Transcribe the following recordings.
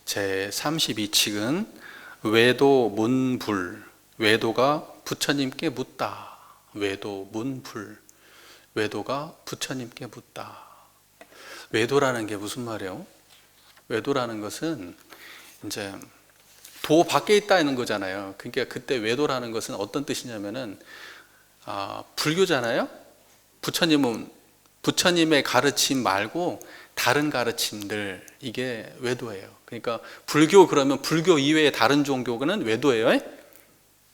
제32칙은 외도 문불, 외도가 부처님께 묻다. 외도 문불, 외도가 부처님께 묻다. 외도라는 게 무슨 말이에요? 외도라는 것은 이제 도 밖에 있다는 거잖아요. 그러니까 그때 외도라는 것은 어떤 뜻이냐면은 불교잖아요. 부처님의 가르침 말고 다른 가르침들, 이게 외도예요. 그러니까 불교 그러면 불교 이외의 다른 종교는 외도예요.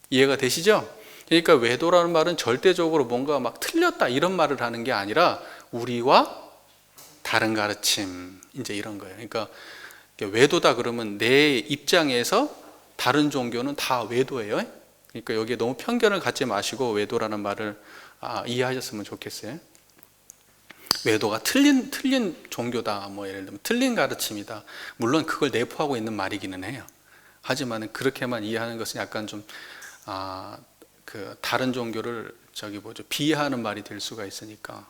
이해가 되시죠? 그러니까 외도라는 말은 절대적으로 뭔가 막 틀렸다 이런 말을 하는 게 아니라 우리와 다른 가르침, 이제 이런 거예요. 그러니까 외도다 그러면 내 입장에서 다른 종교는 다 외도예요. 그러니까 여기에 너무 편견을 갖지 마시고 외도라는 말을 이해하셨으면 좋겠어요. 외도가 틀린 종교다, 뭐 예를 들면 틀린 가르침이다. 물론 그걸 내포하고 있는 말이기는 해요. 하지만 그렇게만 이해하는 것은 약간 좀 다른 종교를 비하하는 말이 될 수가 있으니까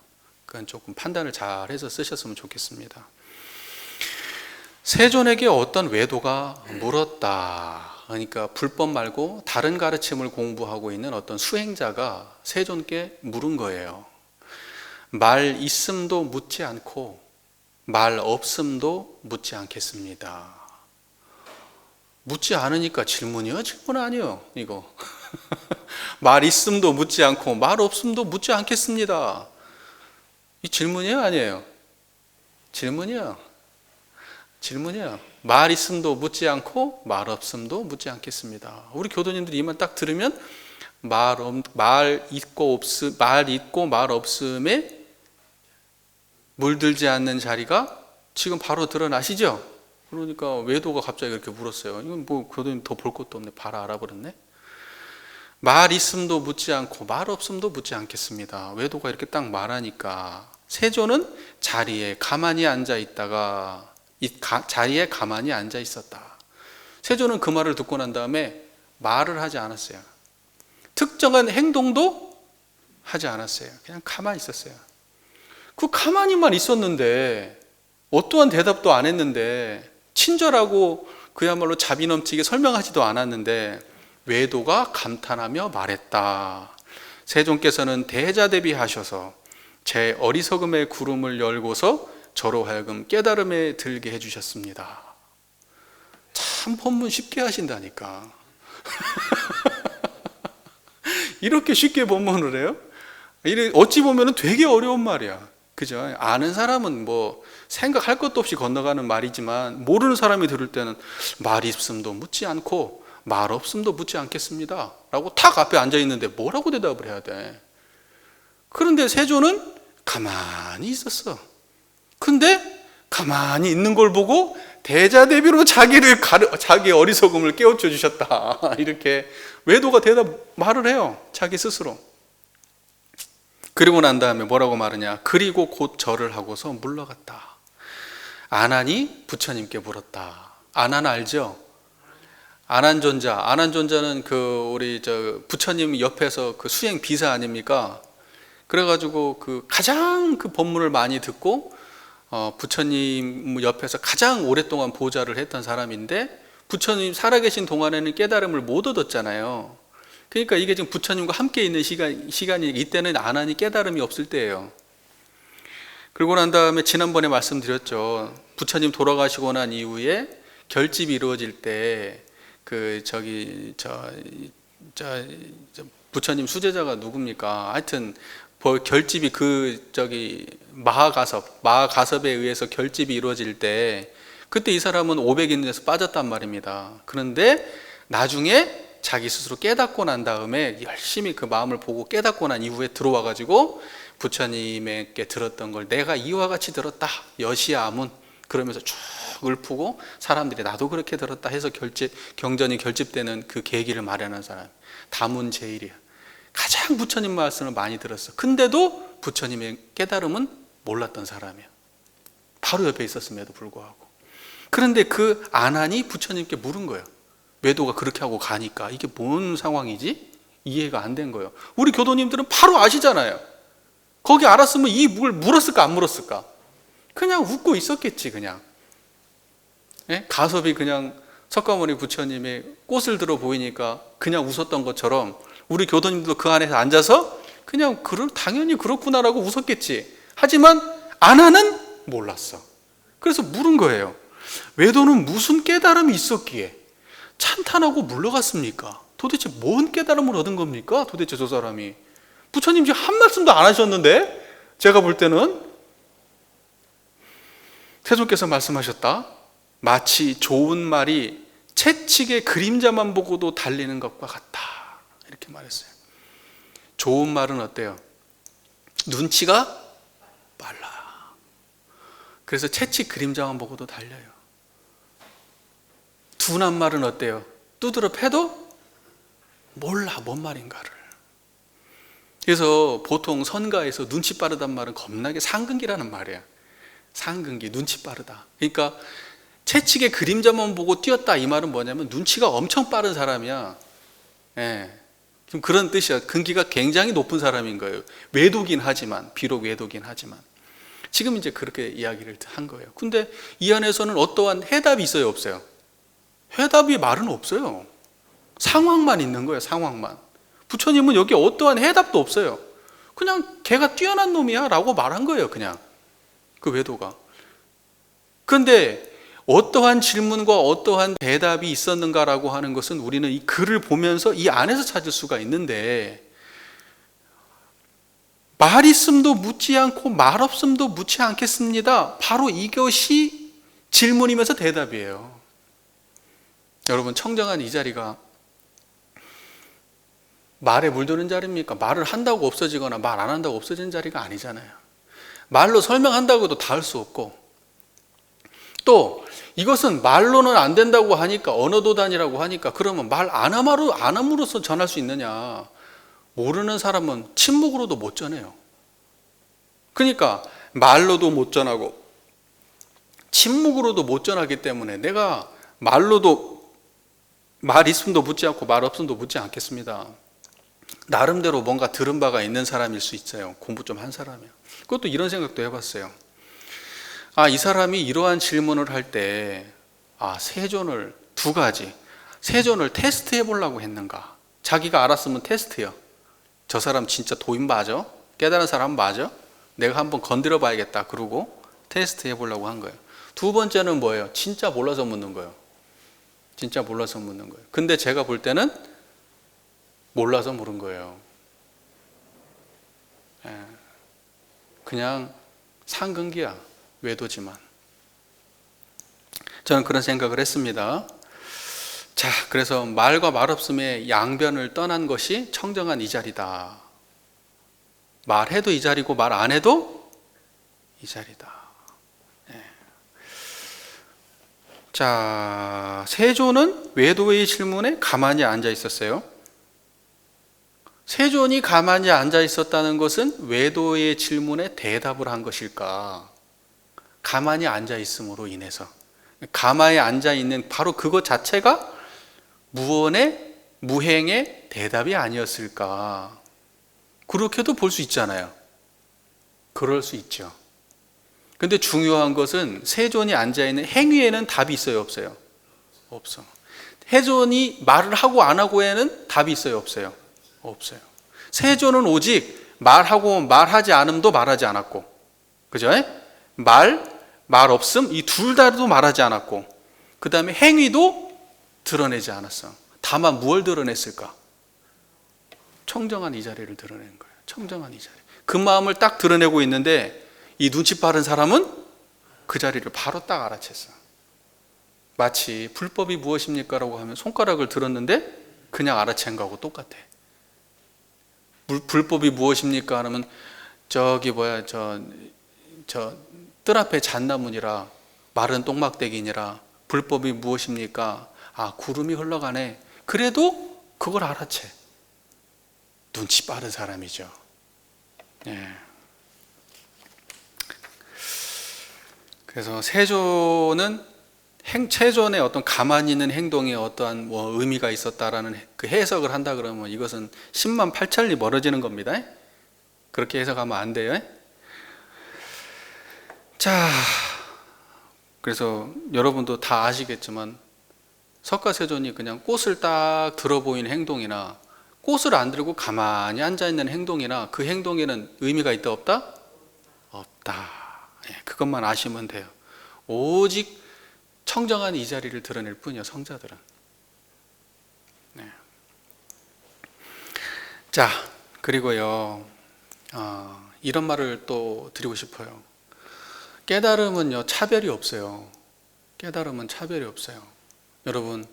그건 조금 판단을 잘 해서 쓰셨으면 좋겠습니다. 세존에게 어떤 외도가 물었다. 그러니까 불법 말고 다른 가르침을 공부하고 있는 어떤 수행자가 세존께 물은 거예요. 말 있음도 묻지 않고 말 없음도 묻지 않겠습니다. 묻지 않으니까 질문이요? 질문 아니요, 이거. 말 있음도 묻지 않고 말 없음도 묻지 않겠습니다. 이 질문이에요, 아니에요? 질문이요. 말 있음도 묻지 않고 말 없음도 묻지 않겠습니다. 우리 교도님들이 이 말 딱 들으면 말 있고 말 없음에 물들지 않는 자리가 지금 바로 드러나시죠? 그러니까 외도가 갑자기 그렇게 물었어요. 이건 뭐 교도님 더 볼 것도 없네. 바로 알아버렸네. 말 있음도 묻지 않고 말 없음도 묻지 않겠습니다. 외도가 이렇게 딱 말하니까 세존은 자리에 가만히 앉아 있다가 자리에 가만히 앉아 있었다. 세존은 그 말을 듣고 난 다음에 말을 하지 않았어요. 특정한 행동도 하지 않았어요. 그냥 가만히 있었어요. 그 가만히만 있었는데 어떠한 대답도 안 했는데 친절하고 그야말로 자비 넘치게 설명하지도 않았는데 외도가 감탄하며 말했다. 세존께서는 대자대비하셔서 제 어리석음의 구름을 열고서 저로 하여금 깨달음에 들게 해주셨습니다. 참 법문 쉽게 하신다니까. 이렇게 쉽게 법문을 해요? 어찌 보면 되게 어려운 말이야. 그죠? 아는 사람은 뭐 생각할 것도 없이 건너가는 말이지만 모르는 사람이 들을 때는 말 있음도 묻지 않고 말 없음도 묻지 않겠습니다 라고 탁 앞에 앉아 있는데 뭐라고 대답을 해야 돼? 그런데 세존은 가만히 있었어. 근데 가만히 있는 걸 보고 대자대비로 자기의 어리석음을 깨우쳐 주셨다. 이렇게 외도가 말을 해요. 자기 스스로. 그리고 난 다음에 뭐라고 말하냐? 그리고 곧 절을 하고서 물러갔다. 아난이 부처님께 물었다. 아난 알죠? 아난존자는 우리 부처님 옆에서 그 수행 비사 아닙니까? 그래가지고 가장 법문을 많이 듣고 부처님 옆에서 가장 오랫동안 보좌를 했던 사람인데 부처님 살아계신 동안에는 깨달음을 못 얻었잖아요. 그러니까 이게 지금 부처님과 함께 있는 시간이 이때는 아난이 깨달음이 없을 때예요. 그리고 난 다음에 지난번에 말씀드렸죠. 부처님 돌아가시고 난 이후에 결집이 이루어질 때 부처님 수제자가 누굽니까? 하여튼 결집이 마하가섭에 의해서 결집이 이루어질 때 그때 이 사람은 500인에서 빠졌단 말입니다. 그런데 나중에 자기 스스로 깨닫고 난 다음에 열심히 그 마음을 보고 깨닫고 난 이후에 들어와 가지고 부처님에게 들었던 걸 내가 이와 같이 들었다. 여시아문 그러면서 쭉 읊고 사람들이 나도 그렇게 들었다 해서 경전이 결집되는 그 계기를 마련한 사람. 다문제일이야. 가장 부처님 말씀을 많이 들었어. 근데도 부처님의 깨달음은 몰랐던 사람이야. 바로 옆에 있었음에도 불구하고. 그런데 그 아난이 부처님께 물은 거예요. 외도가 그렇게 하고 가니까 이게 뭔 상황이지? 이해가 안 된 거예요. 우리 교도님들은 바로 아시잖아요. 거기 알았으면 이 뭘 물었을까 안 물었을까? 그냥 웃고 있었겠지 그냥. 예? 가섭이 그냥 석가모니 부처님의 꽃을 들어 보이니까 그냥 웃었던 것처럼 우리 교도님도 그 안에서 앉아서 그냥 당연히 그렇구나라고 웃었겠지. 하지만 아나는 몰랐어. 그래서 물은 거예요. 외도는 무슨 깨달음이 있었기에 찬탄하고 물러갔습니까? 도대체 뭔 깨달음을 얻은 겁니까? 도대체 저 사람이. 부처님 지금 한 말씀도 안 하셨는데 제가 볼 때는 태존께서 말씀하셨다. 마치 좋은 말이 채찍의 그림자만 보고도 달리는 것과 같다. 이렇게 말했어요. 좋은 말은 어때요? 눈치가 빨라. 그래서 채찍 그림자만 보고도 달려요. 둔한 말은 어때요? 두드러 패도 몰라 뭔 말인가를. 그래서 보통 선가에서 눈치 빠르단 말은 겁나게 상근기라는 말이야. 상근기, 눈치 빠르다. 그러니까 채찍의 그림자만 보고 뛰었다 이 말은 뭐냐면 눈치가 엄청 빠른 사람이야. 예. 좀 그런 뜻이야. 근기가 굉장히 높은 사람인 거예요. 외도긴 하지만, 비록 외도긴 하지만. 지금 이제 그렇게 이야기를 한 거예요. 근데 이 안에서는 어떠한 해답이 있어요, 없어요? 해답이 말은 없어요. 상황만 있는 거예요, 상황만. 부처님은 여기 어떠한 해답도 없어요. 그냥 걔가 뛰어난 놈이야 라고 말한 거예요, 그냥. 그 외도가. 그런데 어떠한 질문과 어떠한 대답이 있었는가라고 하는 것은 우리는 이 글을 보면서 이 안에서 찾을 수가 있는데, 말 있음도 묻지 않고 말 없음도 묻지 않겠습니다. 바로 이것이 질문이면서 대답이에요. 여러분, 청정한 이 자리가 말에 물드는 자리입니까? 말을 한다고 없어지거나 말 안 한다고 없어지는 자리가 아니잖아요. 말로 설명한다고 해도 다 할 수 없고, 또 이것은 말로는 안 된다고 하니까, 언어도단이라고 하니까, 그러면 말 안 함으로써 전할 수 있느냐? 모르는 사람은 침묵으로도 못 전해요. 그러니까 말로도 못 전하고 침묵으로도 못 전하기 때문에 내가 말로도 말 있음도 묻지 않고 말 없음도 묻지 않겠습니다. 나름대로 뭔가 들은 바가 있는 사람일 수 있어요. 공부 좀 한 사람이요. 그것도 이런 생각도 해봤어요. 이 사람이 이러한 질문을 할 때, 세존을 두 가지, 세존을 테스트해 보려고 했는가? 자기가 알았으면 테스트요. 저 사람 진짜 도인 맞아? 깨달은 사람 맞아? 내가 한번 건드려 봐야겠다. 그러고 테스트해 보려고 한 거예요. 두 번째는 뭐예요? 진짜 몰라서 묻는 거예요. 진짜 몰라서 묻는 거예요. 근데 제가 볼 때는 몰라서 물은 거예요. 그냥 상근기야. 외도지만. 저는 그런 생각을 했습니다. 자, 그래서 말과 말 없음의 양변을 떠난 것이 청정한 이 자리다. 말해도 이 자리고 말 안 해도 이 자리다. 자, 세존은 외도의 질문에 가만히 앉아 있었어요. 세존이 가만히 앉아 있었다는 것은 외도의 질문에 대답을 한 것일까? 가만히 앉아 있음으로 인해서, 가만히 앉아 있는 바로 그것 자체가 무언의 무행의 대답이 아니었을까? 그렇게도 볼 수 있잖아요. 그럴 수 있죠. 근데 중요한 것은 세존이 앉아 있는 행위에는 답이 있어요, 없어요? 없어. 세존이 말을 하고 안 하고에는 답이 있어요, 없어요? 없어요. 세존은 오직 말하고 말하지 않음도 말하지 않았고, 그죠? 말 없음, 이 둘 다도 말하지 않았고, 그 다음에 행위도 드러내지 않았어. 다만 무엇을 드러냈을까? 청정한 이 자리를 드러낸 거예요. 청정한 이 자리. 그 마음을 딱 드러내고 있는데, 이 눈치 빠른 사람은 그 자리를 바로 딱 알아챘어. 마치 불법이 무엇입니까? 라고 하면 손가락을 들었는데 그냥 알아챈 거하고 똑같아. 불법이 무엇입니까? 하면 저기 저 뜰 앞에 잣나무니라 마른 똥막대기니라. 불법이 무엇입니까? 구름이 흘러가네. 그래도 그걸 알아채. 눈치 빠른 사람이죠. 그래서 세존의 어떤 가만히 있는 행동에 어떠한 의미가 있었다라는 그 해석을 한다 그러면 이것은 10만 8천리 멀어지는 겁니다. 그렇게 해석하면 안 돼요. 자, 그래서 여러분도 다 아시겠지만 석가세존이 그냥 꽃을 딱 들어 보이는 행동이나 꽃을 안 들고 가만히 앉아 있는 행동이나 그 행동에는 의미가 있다 없다? 없다. 그것만 아시면 돼요. 오직 청정한 이 자리를 드러낼 뿐이요, 성자들은. 자, 그리고요, 이런 말을 또 드리고 싶어요. 깨달음은요, 차별이 없어요. 깨달음은 차별이 없어요. 여러분,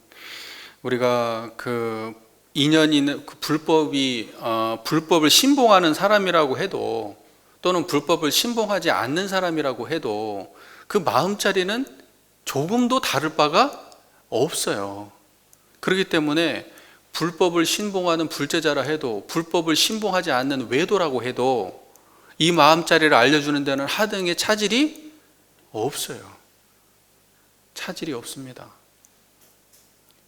우리가 그 인연인 그 불법을 신봉하는 사람이라고 해도, 또는 불법을 신봉하지 않는 사람이라고 해도 그 마음자리는 조금도 다를 바가 없어요. 그렇기 때문에 불법을 신봉하는 불제자라 해도, 불법을 신봉하지 않는 외도라고 해도 이 마음자리를 알려주는 데는 하등의 차질이 없어요. 차질이 없습니다.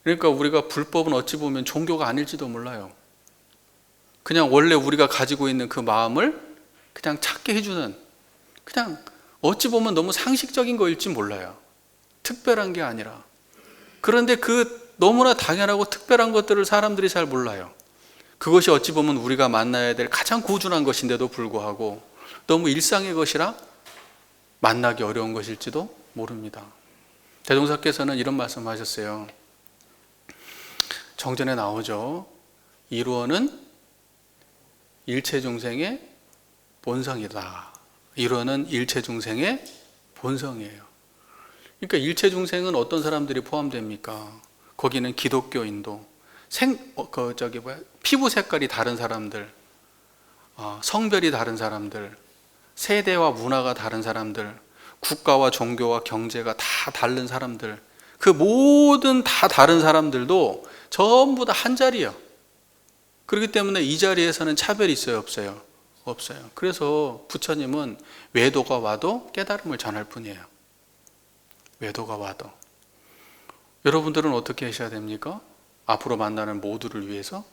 그러니까 우리가 불법은 어찌 보면 종교가 아닐지도 몰라요. 그냥 원래 우리가 가지고 있는 그 마음을 그냥 찾게 해주는, 그냥 어찌 보면 너무 상식적인 거일지 몰라요. 특별한 게 아니라. 그런데 그 너무나 당연하고 특별한 것들을 사람들이 잘 몰라요. 그것이 어찌 보면 우리가 만나야 될 가장 고준한 것인데도 불구하고 너무 일상의 것이라 만나기 어려운 것일지도 모릅니다. 대종사께서는 이런 말씀하셨어요. 정전에 나오죠. 이루어는 일체 중생의 본성이다. 이루어는 일체 중생의 본성이에요. 그러니까 일체 중생은 어떤 사람들이 포함됩니까? 거기는 기독교인도, 피부 색깔이 다른 사람들, 성별이 다른 사람들, 세대와 문화가 다른 사람들, 국가와 종교와 경제가 다 다른 사람들, 그 모든 다 다른 사람들도 전부 다 한 자리예요. 그렇기 때문에 이 자리에서는 차별이 있어요, 없어요? 없어요. 그래서 부처님은 외도가 와도 깨달음을 전할 뿐이에요. 외도가 와도. 여러분들은 어떻게 하셔야 됩니까? 앞으로 만나는 모두를 위해서?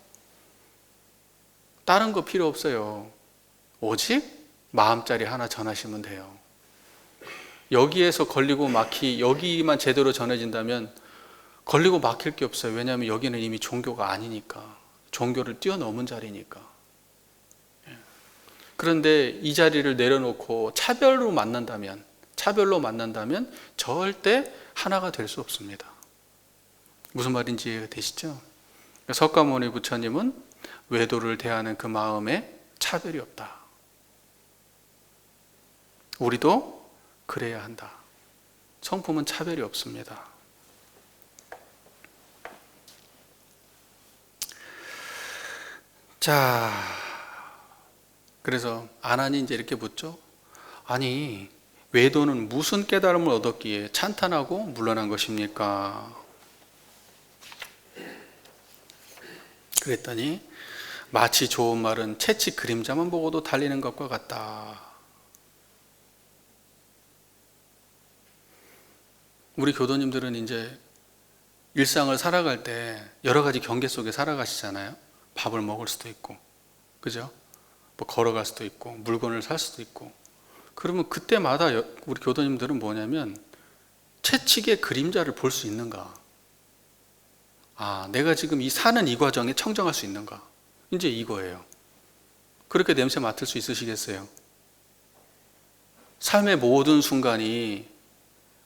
다른 거 필요 없어요. 오직 마음자리 하나 전하시면 돼요. 여기에서 걸리고 여기만 제대로 전해진다면 걸리고 막힐 게 없어요. 왜냐하면 여기는 이미 종교가 아니니까. 종교를 뛰어넘은 자리니까. 그런데 이 자리를 내려놓고 차별로 만난다면 절대 하나가 될 수 없습니다. 무슨 말인지 이해가 되시죠? 석가모니 부처님은 외도를 대하는 그 마음에 차별이 없다. 우리도 그래야 한다. 성품은 차별이 없습니다. 자, 그래서 아난이 이제 이렇게 묻죠. 아니, 외도는 무슨 깨달음을 얻었기에 찬탄하고 물러난 것입니까? 그랬더니 마치 좋은 말은 채찍 그림자만 보고도 달리는 것과 같다. 우리 교도님들은 이제 일상을 살아갈 때 여러 가지 경계 속에 살아가시잖아요. 밥을 먹을 수도 있고, 그죠? 뭐 걸어갈 수도 있고, 물건을 살 수도 있고. 그러면 그때마다 우리 교도님들은 뭐냐면 채찍의 그림자를 볼 수 있는가? 내가 지금 이 사는 이 과정에 청정할 수 있는가? 이제 이거예요. 그렇게 냄새 맡을 수 있으시겠어요? 삶의 모든 순간이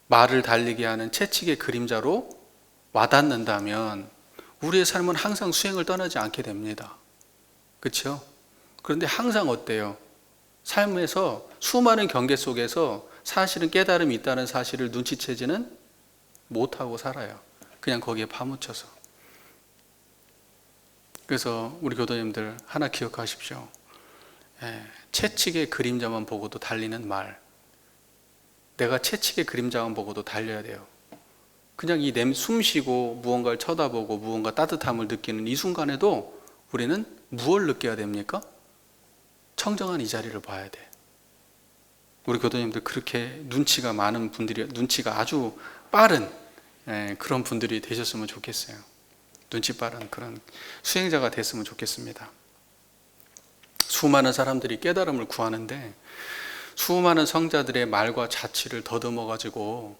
말을 달리게 하는 채찍의 그림자로 와닿는다면 우리의 삶은 항상 수행을 떠나지 않게 됩니다. 그렇죠? 그런데 항상 어때요? 삶에서 수많은 경계 속에서 사실은 깨달음이 있다는 사실을 눈치채지는 못하고 살아요. 그냥 거기에 파묻혀서. 그래서 우리 교도님들 하나 기억하십시오. 채찍의 그림자만 보고도 달리는 말. 내가 채찍의 그림자만 보고도 달려야 돼요. 그냥 이 숨 쉬고 무언가를 쳐다보고 무언가 따뜻함을 느끼는 이 순간에도 우리는 무엇을 느껴야 됩니까? 청정한 이 자리를 봐야 돼. 우리 교도님들 그렇게 눈치가 많은 분들이, 눈치가 아주 빠른 그런 분들이 되셨으면 좋겠어요. 눈치 빠른 그런 수행자가 됐으면 좋겠습니다. 수많은 사람들이 깨달음을 구하는데 수많은 성자들의 말과 자취를 더듬어 가지고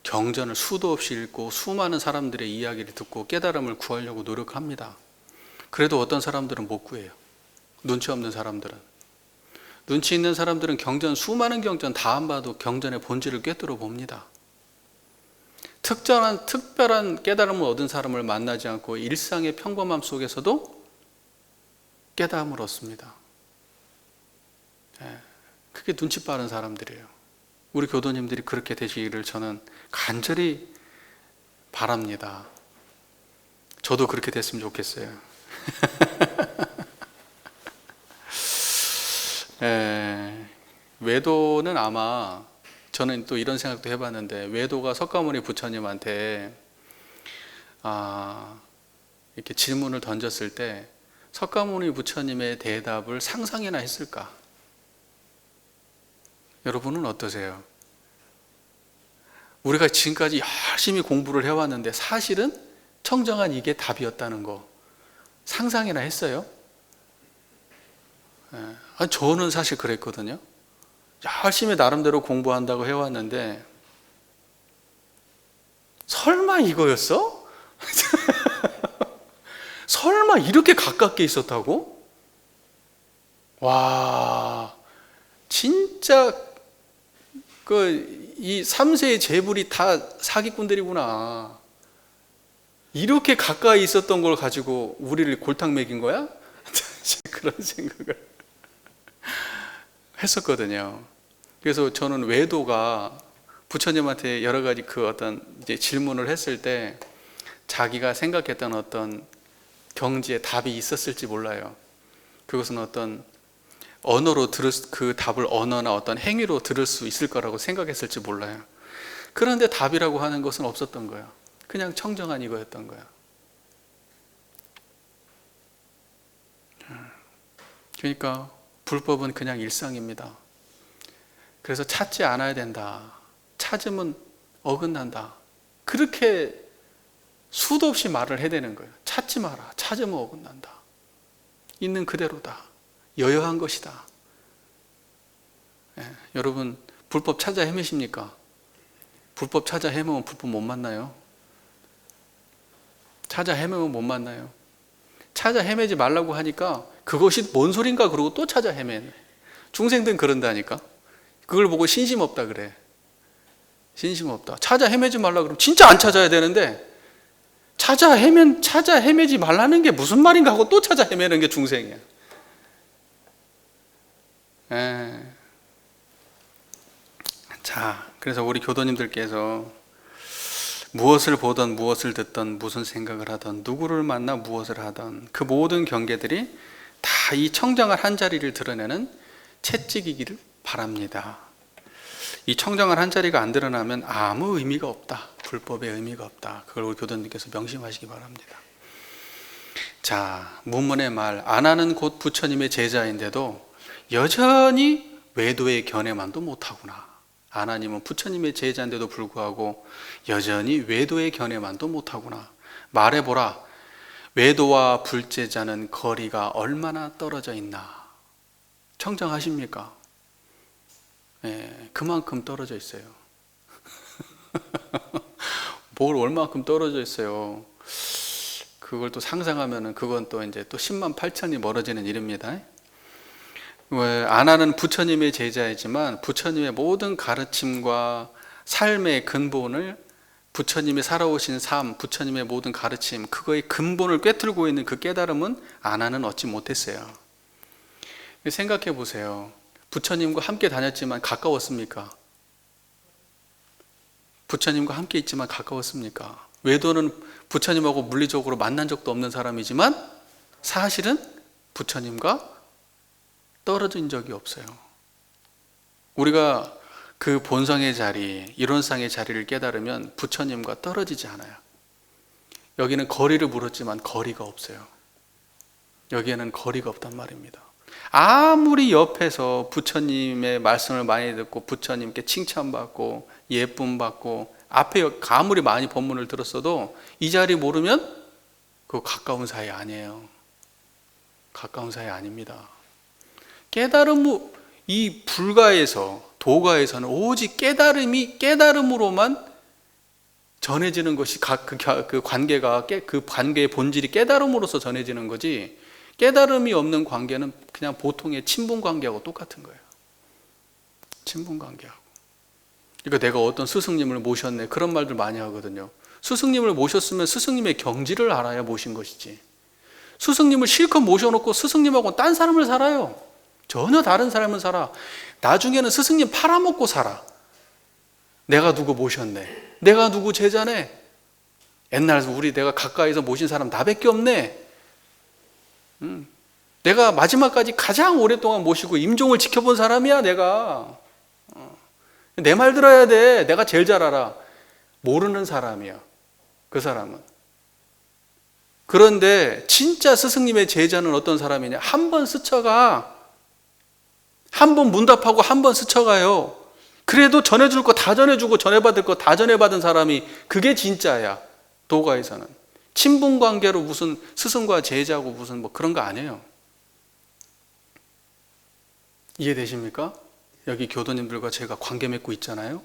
경전을 수도 없이 읽고 수많은 사람들의 이야기를 듣고 깨달음을 구하려고 노력합니다. 그래도 어떤 사람들은 못 구해요. 눈치 없는 사람들은. 눈치 있는 사람들은 수많은 경전 다 안 봐도 경전의 본질을 꿰뚫어 봅니다. 특별한 깨달음을 얻은 사람을 만나지 않고 일상의 평범함 속에서도 깨달음을 얻습니다. 그게 눈치 빠른 사람들이에요. 우리 교도님들이 그렇게 되시기를 저는 간절히 바랍니다. 저도 그렇게 됐으면 좋겠어요. 외도는 아마 저는 또 이런 생각도 해봤는데, 외도가 석가모니 부처님한테 이렇게 질문을 던졌을 때 석가모니 부처님의 대답을 상상이나 했을까? 여러분은 어떠세요? 우리가 지금까지 열심히 공부를 해왔는데 사실은 청정한 이게 답이었다는 거 상상이나 했어요? 저는 사실 그랬거든요. 열심히 나름대로 공부한다고 해왔는데 설마 이거였어? 설마 이렇게 가깝게 있었다고? 와, 진짜 이 3세의 재불이 다 사기꾼들이구나. 이렇게 가까이 있었던 걸 가지고 우리를 골탕 먹인 거야? 그런 생각을 했었거든요. 그래서 저는 외도가 부처님한테 여러 가지 어떤 이제 질문을 했을 때 자기가 생각했던 어떤 경지에 답이 있었을지 몰라요. 그것은 어떤 언어로 그 답을 언어나 어떤 행위로 들을 수 있을 거라고 생각했을지 몰라요. 그런데 답이라고 하는 것은 없었던 거예요. 그냥 청정한 이거였던 거예요. 그러니까 불법은 그냥 일상입니다. 그래서 찾지 않아야 된다. 찾으면 어긋난다. 그렇게 수도 없이 말을 해대는 거예요. 찾지 마라. 찾으면 어긋난다. 있는 그대로다. 여여한 것이다. 여러분 불법 찾아 헤매십니까? 불법 찾아 헤매면 불법 못 만나요. 찾아 헤매면 못 만나요. 찾아 헤매지 말라고 하니까 그것이 뭔 소린가 그러고 또 찾아 헤매네. 중생들은 그런다니까. 그걸 보고 신심 없다 그래. 신심 없다. 찾아 헤매지 말라 그러면 진짜 안 찾아야 되는데 찾아 헤매지 말라는 게 무슨 말인가 하고 또 찾아 헤매는 게 중생이야. 자, 그래서 우리 교도님들께서 무엇을 보던 무엇을 듣던 무슨 생각을 하던 누구를 만나 무엇을 하던 그 모든 경계들이 다 이 청정한 한자리를 드러내는 채찍이기를 바랍니다. 이 청정한 한자리가 안 드러나면 아무 의미가 없다. 불법의 의미가 없다. 그걸 우리 교도님께서 명심하시기 바랍니다. 자, 문문의 말 안하는 곧 부처님의 제자인데도 여전히 외도의 견해만도 못하구나. 안하님은 부처님의 제자인데도 불구하고 여전히 외도의 견해만도 못하구나. 말해보라. 외도와 불제자는 거리가 얼마나 떨어져 있나. 청정하십니까? 그만큼 떨어져 있어요. 뭘 얼마큼 떨어져 있어요. 그걸 또 상상하면은 그건 또 이제 또 10만 8천이 멀어지는 일입니다. 안하는 부처님의 제자이지만 부처님의 모든 가르침과 삶의 근본을 부처님이 살아오신 삶, 부처님의 모든 가르침, 그거의 근본을 꿰뚫고 있는 그 깨달음은 안하는 얻지 못했어요. 생각해 보세요. 부처님과 함께 다녔지만 가까웠습니까? 부처님과 함께 있지만 가까웠습니까? 외도는 부처님하고 물리적으로 만난 적도 없는 사람이지만 사실은 부처님과 떨어진 적이 없어요. 우리가 그 본성의 자리, 이론상의 자리를 깨달으면 부처님과 떨어지지 않아요. 여기는 거리를 물었지만 거리가 없어요. 여기에는 거리가 없단 말입니다. 아무리 옆에서 부처님의 말씀을 많이 듣고 부처님께 칭찬받고 예쁨 받고 앞에 아무리 많이 법문을 들었어도 이 자리 모르면 그거 가까운 사이 아니에요. 가까운 사이 아닙니다. 이 불가에서 도가에서는 오직 깨달음으로만 전해지는 것이 그 관계가 그 관계의 본질이 깨달음으로써 전해지는 거지, 깨달음이 없는 관계는 그냥 보통의 친분 관계하고 똑같은 거예요. 친분 관계하고. 그러니까 내가 어떤 스승님을 모셨네, 그런 말들 많이 하거든요. 스승님을 모셨으면 스승님의 경지를 알아야 모신 것이지, 스승님을 실컷 모셔놓고 스승님하고 딴 사람을 살아요. 전혀 다른 사람을 살아. 나중에는 스승님 팔아먹고 살아. 내가 누구 모셨네, 내가 누구 제자네, 옛날 내가 가까이서 모신 사람 나밖에 없네, 내가 마지막까지 가장 오랫동안 모시고 임종을 지켜본 사람이야 내가. 내 말 들어야 돼, 내가 제일 잘 알아. 모르는 사람이야 그 사람은. 그런데 진짜 스승님의 제자는 어떤 사람이냐, 한 번 스쳐가, 한 번 문답하고 한 번 스쳐가요. 그래도 전해줄 거 다 전해주고 전해받을 거 다 전해받은 사람이, 그게 진짜야. 도가에서는 친분 관계로 무슨 스승과 제자고 무슨 뭐 그런 거 아니에요. 이해되십니까? 여기 교도님들과 제가 관계 맺고 있잖아요.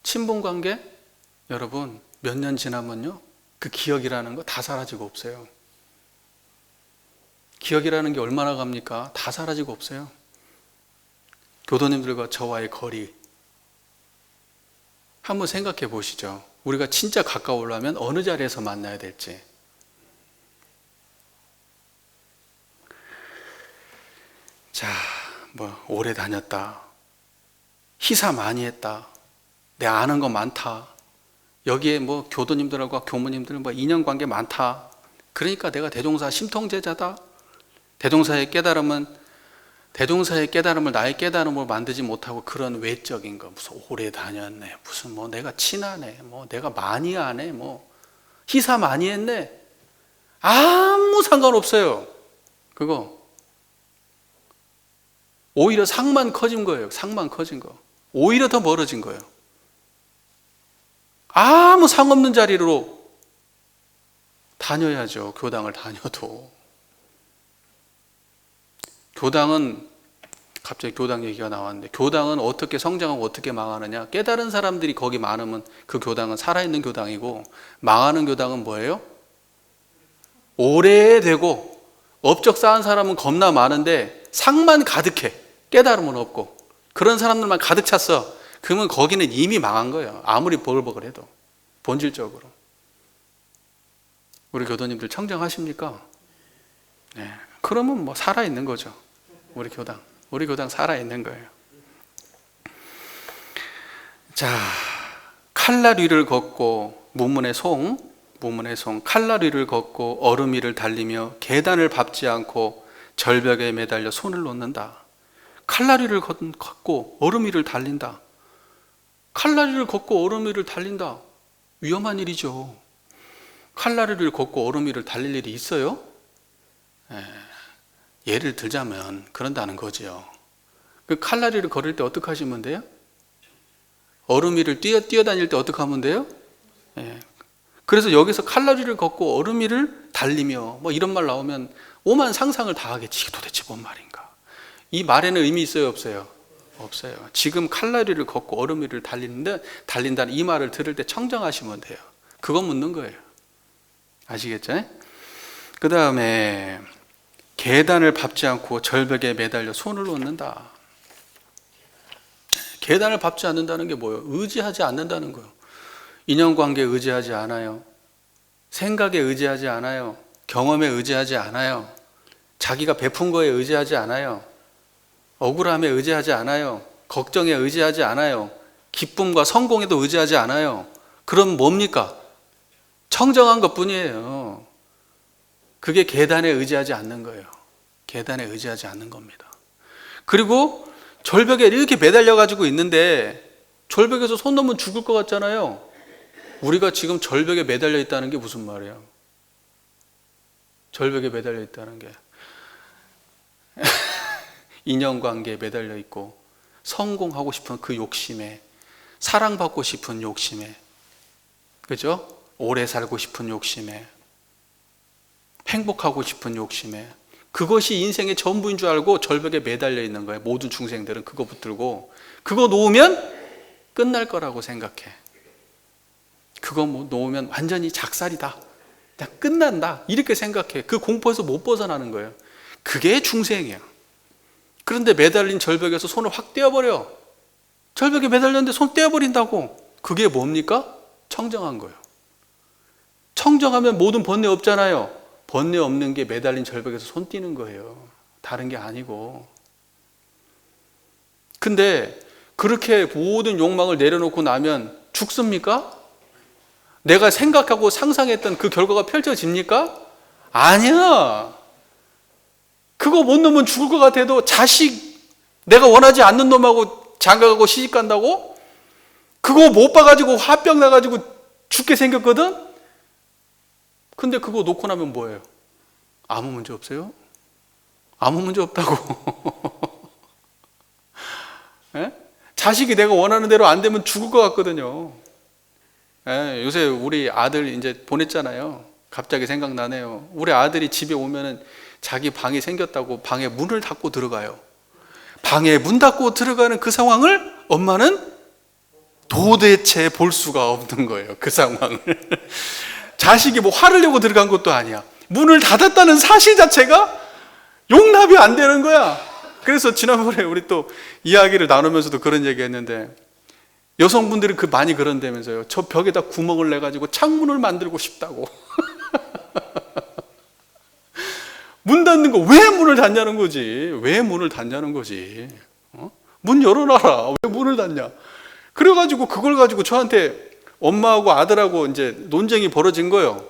친분 관계, 여러분 몇 년 지나면요, 그 기억이라는 거 다 사라지고 없어요. 기억이라는 게 얼마나 갑니까? 다 사라지고 없어요. 교도님들과 저와의 거리 한번 생각해 보시죠. 우리가 진짜 가까우려면 어느 자리에서 만나야 될지. 자, 뭐 오래 다녔다, 희사 많이 했다, 내 아는 거 많다, 여기에 뭐 교도님들과 교무님들 뭐 인연관계 많다, 그러니까 내가 대종사 심통제자다, 대종사의 깨달음을 나의 깨달음으로 만들지 못하고, 그런 외적인 거, 무슨 오래 다녔네, 무슨 뭐 내가 친하네, 뭐 내가 많이 아네, 뭐 희사 많이 했네, 아무 상관없어요. 그거 오히려 상만 커진 거예요. 상만 커진 거. 오히려 더 멀어진 거예요. 아무 상없는 자리로 다녀야죠. 교당을 다녀도. 교당은, 갑자기 교당 얘기가 나왔는데, 교당은 어떻게 성장하고 어떻게 망하느냐, 깨달은 사람들이 거기 많으면 그 교당은 살아있는 교당이고, 망하는 교당은 뭐예요? 오래되고 업적 쌓은 사람은 겁나 많은데 상만 가득해, 깨달음은 없고, 그런 사람들만 가득 찼어. 그러면 거기는 이미 망한 거예요. 아무리 버글버글해도. 본질적으로. 우리 교도님들 청정하십니까? 네. 그러면 뭐 살아있는 거죠. 우리 교당 살아있는 거예요. 자, 칼날 위를 걷고, 무문의 송, 칼날 위를 걷고 얼음 위를 달리며 계단을 밟지 않고 절벽에 매달려 손을 놓는다. 칼날 위를 걷고 얼음 위를 달린다. 칼날 위를 걷고 얼음 위를 달린다. 위험한 일이죠. 칼날 위를 걷고 얼음 위를 달릴 일이 있어요? 예를 들자면 그런다는 거죠. 그 칼날 위를 걸을 때 어떻게 하시면 돼요? 얼음 위를 뛰어다닐 때 어떻게 하면 돼요? 그래서 여기서 칼날 위를 걷고 얼음 위를 달리며 뭐 이런 말 나오면 오만 상상을 다 하겠지. 도대체 뭔 말인가? 이 말에는 의미 있어요, 없어요? 없어요. 지금 칼날 위를 걷고 얼음 위를 달린다는 이 말을 들을 때 청정하시면 돼요. 그거 묻는 거예요. 아시겠죠? 그 다음에 계단을 밟지 않고 절벽에 매달려 손을 놓는다. 계단을 밟지 않는다는 게 뭐예요? 의지하지 않는다는 거예요. 인연관계에 의지하지 않아요. 생각에 의지하지 않아요. 경험에 의지하지 않아요. 자기가 베푼 거에 의지하지 않아요. 억울함에 의지하지 않아요. 걱정에 의지하지 않아요. 기쁨과 성공에도 의지하지 않아요. 그럼 뭡니까? 청정한 것뿐이에요. 그게 계단에 의지하지 않는 거예요. 계단에 의지하지 않는 겁니다. 그리고 절벽에 이렇게 매달려 가지고 있는데 절벽에서 손 놓으면 죽을 것 같잖아요. 우리가 지금 절벽에 매달려 있다는 게 무슨 말이에요? 절벽에 매달려 있다는 게 인연관계에 매달려 있고, 성공하고 싶은 그 욕심에, 사랑받고 싶은 욕심에, 그죠? 오래 살고 싶은 욕심에, 행복하고 싶은 욕심에, 그것이 인생의 전부인 줄 알고 절벽에 매달려 있는 거예요. 모든 중생들은 그거 붙들고, 그거 놓으면 끝날 거라고 생각해. 그거 뭐 놓으면 완전히 작살이다, 그냥 끝난다, 이렇게 생각해. 그 공포에서 못 벗어나는 거예요. 그게 중생이야. 그런데 매달린 절벽에서 손을 확 떼어버려. 절벽에 매달렸는데 손 떼어버린다고. 그게 뭡니까? 청정한 거예요. 청정하면 모든 번뇌 없잖아요. 번뇌 없는 게 매달린 절벽에서 손 떼는 거예요. 다른 게 아니고. 근데 그렇게 모든 욕망을 내려놓고 나면 죽습니까? 내가 생각하고 상상했던 그 결과가 펼쳐집니까? 아니야. 그거 못 놓으면 죽을 것 같아도 자식, 내가 원하지 않는 놈하고 장가가고 시집 간다고? 그거 못 봐가지고 화병 나가지고 죽게 생겼거든? 근데 그거 놓고 나면 뭐예요? 아무 문제 없어요? 아무 문제 없다고. 예? 자식이 내가 원하는 대로 안 되면 죽을 것 같거든요. 예, 요새 우리 아들 이제 보냈잖아요. 갑자기 생각나네요. 우리 아들이 집에 오면은 자기 방이 생겼다고 방에 문을 닫고 들어가요. 방에 문 닫고 들어가는 그 상황을 엄마는 도대체 볼 수가 없는 거예요. 그 상황을. 자식이 뭐 화를 내고 들어간 것도 아니야. 문을 닫았다는 사실 자체가 용납이 안 되는 거야. 그래서 지난번에 우리 또 이야기를 나누면서도 그런 얘기 했는데, 여성분들이 많이 그런다면서요. 저 벽에다 구멍을 내가지고 창문을 만들고 싶다고. 문 닫는 거 왜 문을 닫냐는 거지. 왜 문을 닫냐는 거지. 문 열어놔라. 왜 문을 닫냐. 그래가지고 그걸 가지고 저한테 엄마하고 아들하고 이제 논쟁이 벌어진 거예요.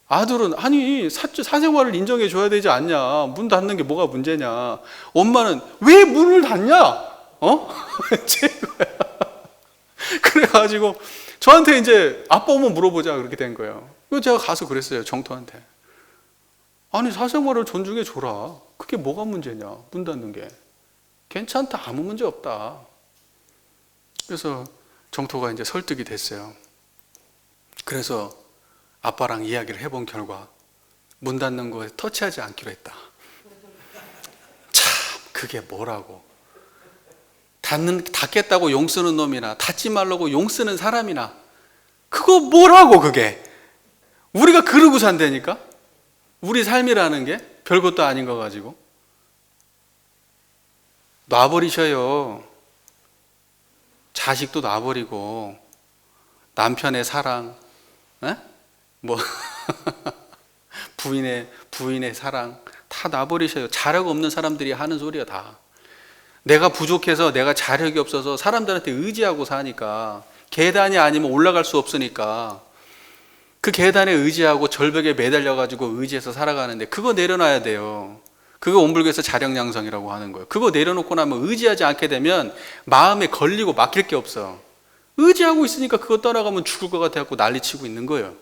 아들은 아니 사생활을 인정해 줘야 되지 않냐. 문 닫는 게 뭐가 문제냐. 엄마는 왜 문을 닫냐. 제거야. 그래가지고 저한테 이제 아빠 오면 물어보자 그렇게 된 거예요. 그래서 제가 가서 그랬어요. 정토한테. 아니 사생활을 존중해 줘라. 그게 뭐가 문제냐. 문 닫는 게. 괜찮다. 아무 문제 없다. 그래서 정토가 이제 설득이 됐어요. 그래서 아빠랑 이야기를 해본 결과 문 닫는 거에 터치하지 않기로 했다. 참 그게 뭐라고. 닫겠다고 용 쓰는 놈이나 닫지 말라고 용 쓰는 사람이나 그거 뭐라고. 그게 우리가 그러고 산다니까. 우리 삶이라는 게 별것도 아닌 거 가지고 놔버리셔요. 자식도 놔버리고 남편의 사랑, 뭐 부인의 사랑 다 놔버리셔요. 자력 없는 사람들이 하는 소리야 다. 내가 부족해서 내가 자력이 없어서 사람들한테 의지하고 사니까, 계단이 아니면 올라갈 수 없으니까 그 계단에 의지하고 절벽에 매달려가지고 의지해서 살아가는데 그거 내려놔야 돼요. 그거 온불교에서 자력양성이라고 하는 거예요. 그거 내려놓고 나면 의지하지 않게 되면 마음에 걸리고 막힐 게 없어. 의지하고 있으니까 그거 떠나가면 죽을 것 같아서 난리치고 있는 거예요.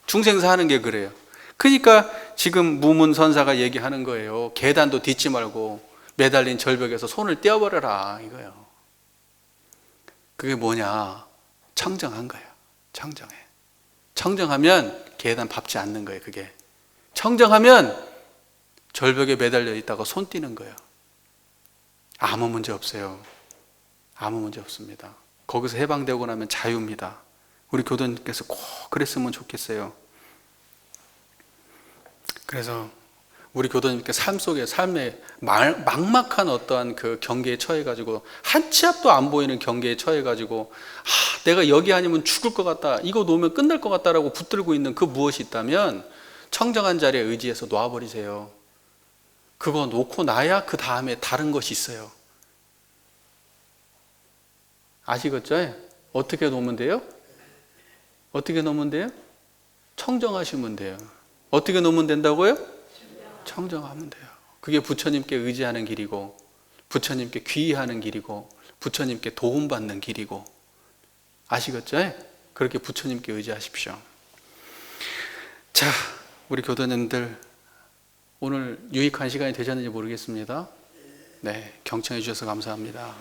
중생 사는 게 그래요. 그러니까 지금 무문선사가 얘기하는 거예요. 계단도 딛지 말고 매달린 절벽에서 손을 떼어버려라 이거예요. 그게 뭐냐? 청정한 거예요. 청정해. 청정하면 계단 밟지 않는 거예요. 그게 청정하면 절벽에 매달려 있다가 손 떼는 거예요. 아무 문제 없어요. 아무 문제 없습니다. 거기서 해방되고 나면 자유입니다. 우리 교도님께서 꼭 그랬으면 좋겠어요. 그래서 우리 교도님께 삶에 막막한 어떠한 그 경계에 처해가지고 한 치 앞도 안 보이는 경계에 처해가지고 내가 여기 아니면 죽을 것 같다, 이거 놓으면 끝날 것 같다라고 붙들고 있는 그 무엇이 있다면 청정한 자리에 의지해서 놓아버리세요. 그거 놓고 나야 그 다음에 다른 것이 있어요. 아시겠죠? 어떻게 놓으면 돼요? 어떻게 놓으면 돼요? 청정하시면 돼요. 어떻게 놓으면 된다고요? 청정하면 돼요. 그게 부처님께 의지하는 길이고, 부처님께 귀의하는 길이고, 부처님께 도움받는 길이고. 아시겠죠? 그렇게 부처님께 의지하십시오. 자, 우리 교도님들 오늘 유익한 시간이 되셨는지 모르겠습니다. 네, 경청해 주셔서 감사합니다.